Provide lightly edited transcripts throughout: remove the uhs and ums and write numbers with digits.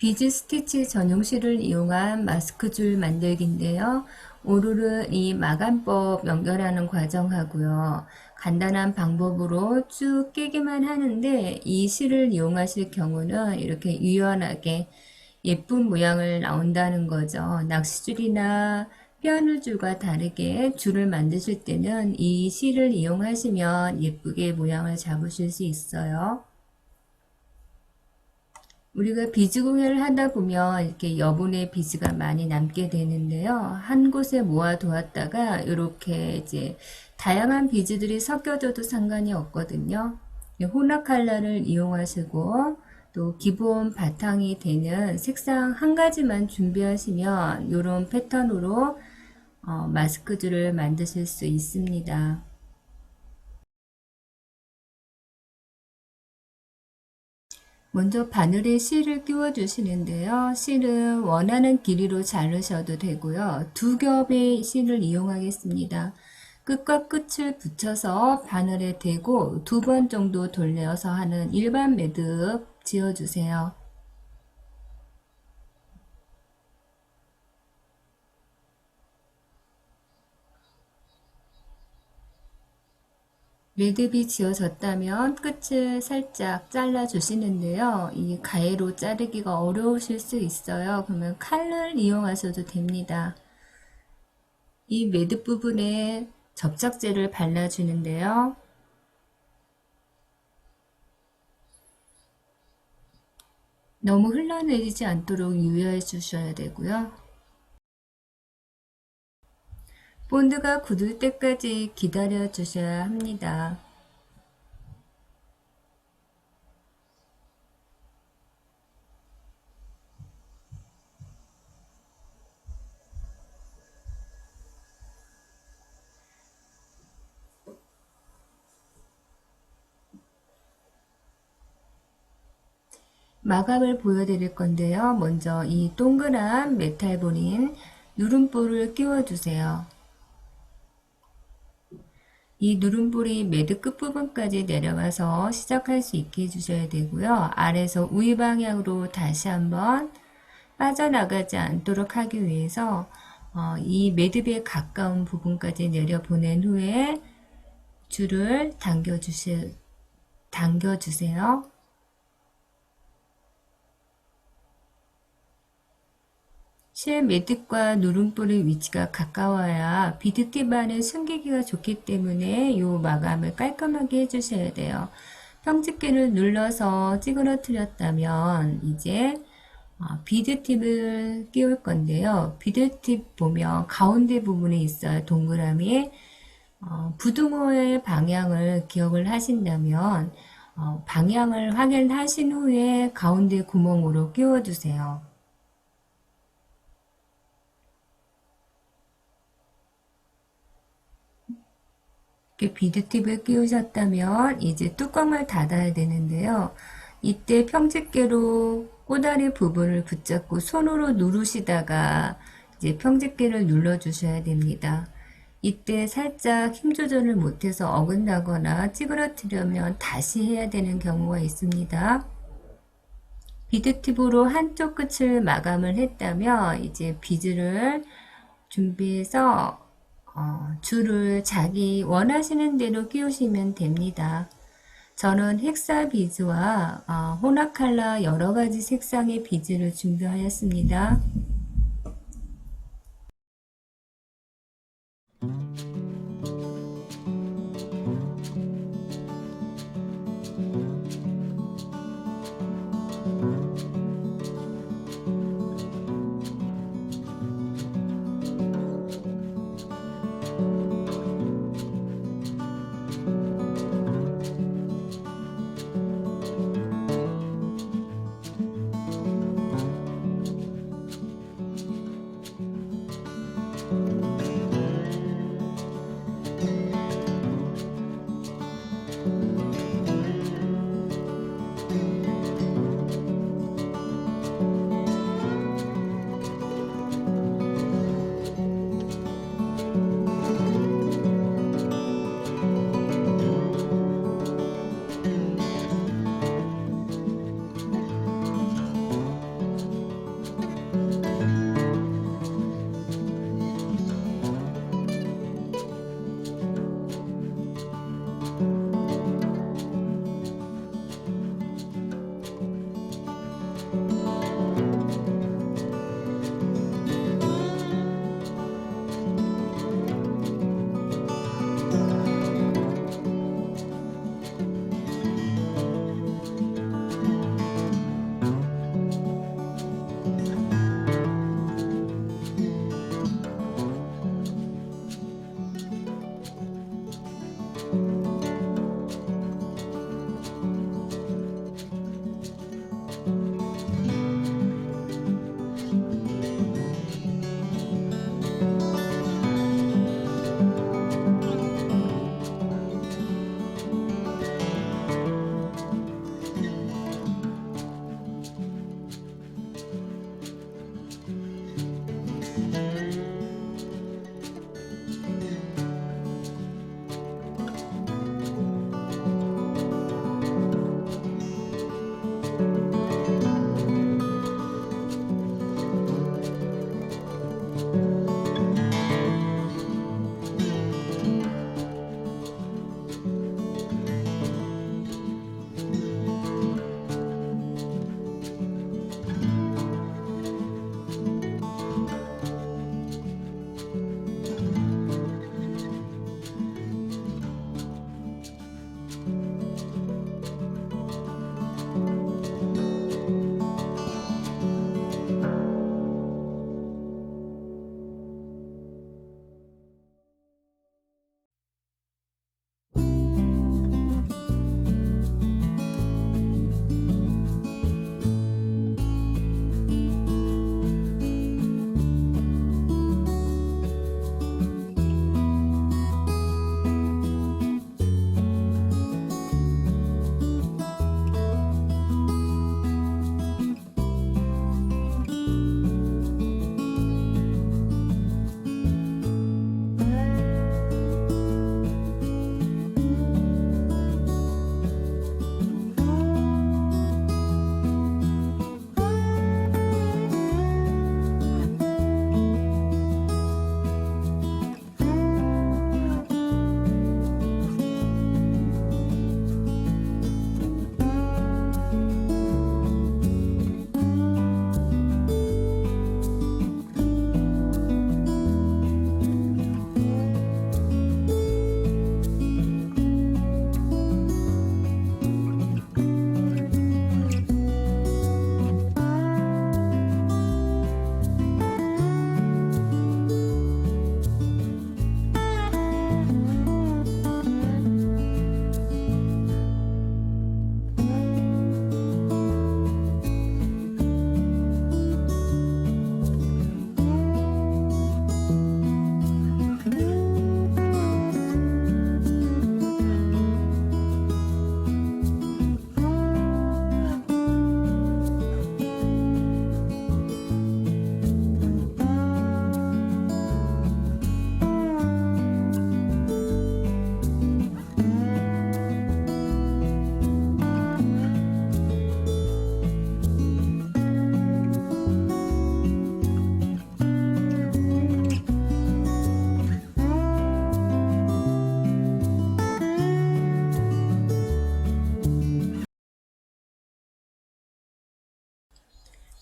비즈 스티치 전용실을 이용한 마스크 줄 만들기인데요. 오늘은 이 마감법 연결하는 과정하고요. 간단한 방법으로 쭉 끼기만 하는데 이 실을 이용하실 경우는 이렇게 유연하게 예쁜 모양을 나온다는 거죠. 낚시줄이나 뼈줄과 다르게 줄을 만드실 때는 이 실을 이용하시면 예쁘게 모양을 잡으실 수 있어요. 우리가 비즈 공예를 하다 보면 이렇게 여분의 비즈가 많이 남게 되는데요. 한 곳에 모아 두었다가 이렇게 이제 다양한 비즈들이 섞여져도 상관이 없거든요. 혼합 컬러를 이용하시고 또 기본 바탕이 되는 색상 한 가지만 준비하시면 이런 패턴으로 마스크줄을 만드실 수 있습니다. 먼저 바늘에 실을 끼워 주시는데요. 실은 원하는 길이로 자르셔도 되고요. 두 겹의 실을 이용하겠습니다. 끝과 끝을 붙여서 바늘에 대고 두 번 정도 돌려서 하는 일반 매듭 지어주세요. 매듭이 지어졌다면 끝을 살짝 잘라 주시는데요. 이 가위로 자르기가 어려우실 수 있어요. 그러면 칼을 이용하셔도 됩니다. 이 매듭 부분에 접착제를 발라주는데요. 너무 흘러내리지 않도록 유의해 주셔야 되고요. 본드가 굳을 때까지 기다려 주셔야 합니다. 마감을 보여드릴 건데요. 먼저 이 동그란 메탈볼인 누름볼을 끼워주세요. 이 누름볼이 매듭 끝부분까지 내려가서 시작할 수 있게 해주셔야 되고요. 아래에서 우위 방향으로 다시 한번 빠져나가지 않도록 하기 위해서 이 매듭에 가까운 부분까지 내려보낸 후에 줄을 당겨주세요. 실 매듭과 누름볼의 위치가 가까워야 비드팁 안에 숨기기가 좋기 때문에 이 마감을 깔끔하게 해주셔야 돼요. 평집게를 눌러서 찌그러뜨렸다면 이제 비드팁을 끼울 건데요. 비드팁 보면 가운데 부분에 있어요. 동그라미. 부등호의 방향을 기억을 하신다면 방향을 확인하신 후에 가운데 구멍으로 끼워주세요. 이렇게 비드팁을 끼우셨다면 이제 뚜껑을 닫아야 되는데요. 이때 평집게로 꼬다리 부분을 붙잡고 손으로 누르시다가 이제 평집게를 눌러 주셔야 됩니다. 이때 살짝 힘 조절을 못해서 어긋나거나 찌그러뜨려면 다시 해야 되는 경우가 있습니다. 비드팁으로 한쪽 끝을 마감을 했다면 이제 비즈를 준비해서 줄을 자기 원하시는 대로 끼우시면 됩니다. 저는 헥사 비즈와 혼합 컬러 여러 가지 색상의 비즈를 준비하였습니다.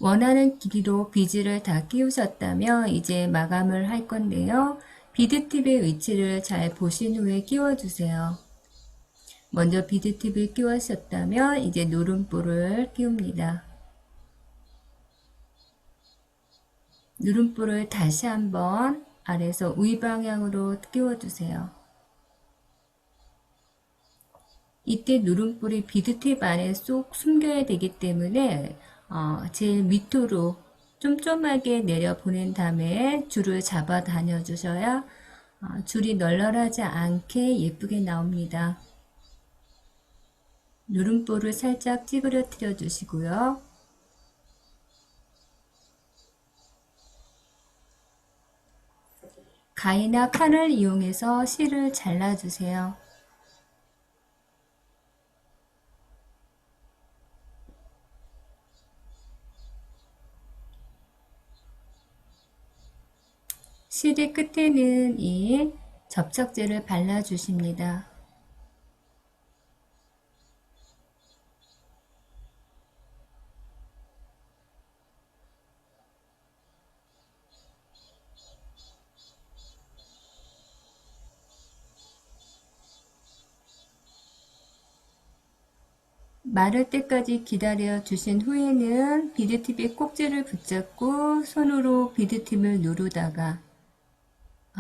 원하는 길이로 비즈를 다 끼우셨다면 이제 마감을 할 건데요. 비드팁의 위치를 잘 보신 후에 끼워주세요. 먼저 비드팁을 끼우셨다면 이제 누름볼을 끼웁니다. 누름볼을 다시 한번 아래에서 위 방향으로 끼워주세요. 이때 누름볼이 비드팁 안에 쏙 숨겨야 되기 때문에 제일 밑으로 쫌쫌하게 내려 보낸 다음에 줄을 잡아 다녀 주셔야 줄이 널널하지 않게 예쁘게 나옵니다. 누름볼을 살짝 찌그러뜨려 주시고요. 가위나 칼을 이용해서 실을 잘라주세요. 실의 끝에는 이 접착제를 발라주십니다. 마를 때까지 기다려 주신 후에는 비드팁에 꼭지를 붙잡고 손으로 비드팁을 누르다가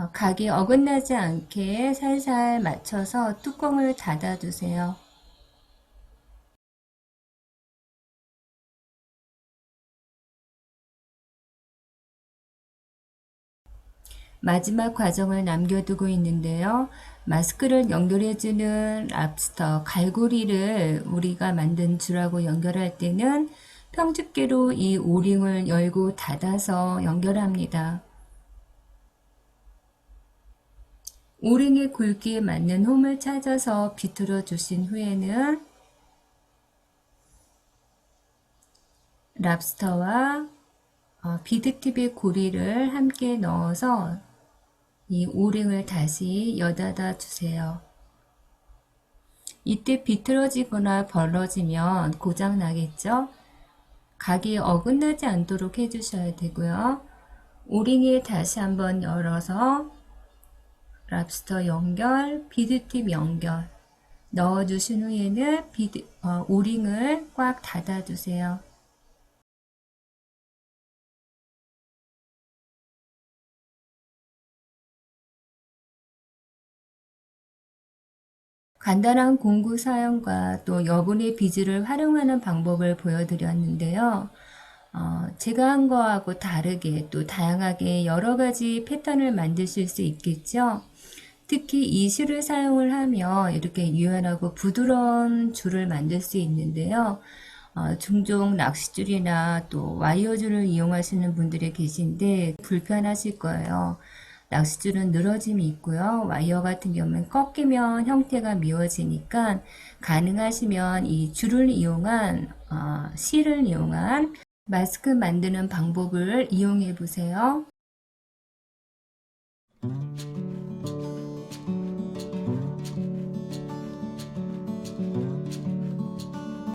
각이 어긋나지 않게 살살 맞춰서 뚜껑을 닫아두세요. 마지막 과정을 남겨두고 있는데요. 마스크를 연결해주는 랍스터, 갈고리를 우리가 만든 줄하고 연결할 때는 평집게로 이 오링을 열고 닫아서 연결합니다. 오링의 굵기에 맞는 홈을 찾아서 비틀어 주신 후에는 랍스터와 비드팁의 고리를 함께 넣어서 이 오링을 다시 여닫아 주세요. 이때 비틀어지거나 벌어지면 고장 나겠죠? 각이 어긋나지 않도록 해주셔야 되고요. 오링에 다시 한번 열어서 랍스터 연결, 비드팁 연결 넣어주신 후에는 오링을 꽉 닫아주세요. 간단한 공구 사용과 또 여분의 비즈를 활용하는 방법을 보여드렸는데요. 제가 한 거하고 다르게 또 다양하게 여러 가지 패턴을 만드실 수 있겠죠. 특히 이 실을 사용을 하면 이렇게 유연하고 부드러운 줄을 만들 수 있는데요. 종종 낚싯줄이나 또 와이어줄을 이용하시는 분들이 계신데 불편하실 거예요. 낚싯줄은 늘어짐이 있고요. 와이어 같은 경우는 꺾이면 형태가 미워지니까 가능하시면 이 줄을 이용한 실을 이용한 마스크 만드는 방법을 이용해 보세요.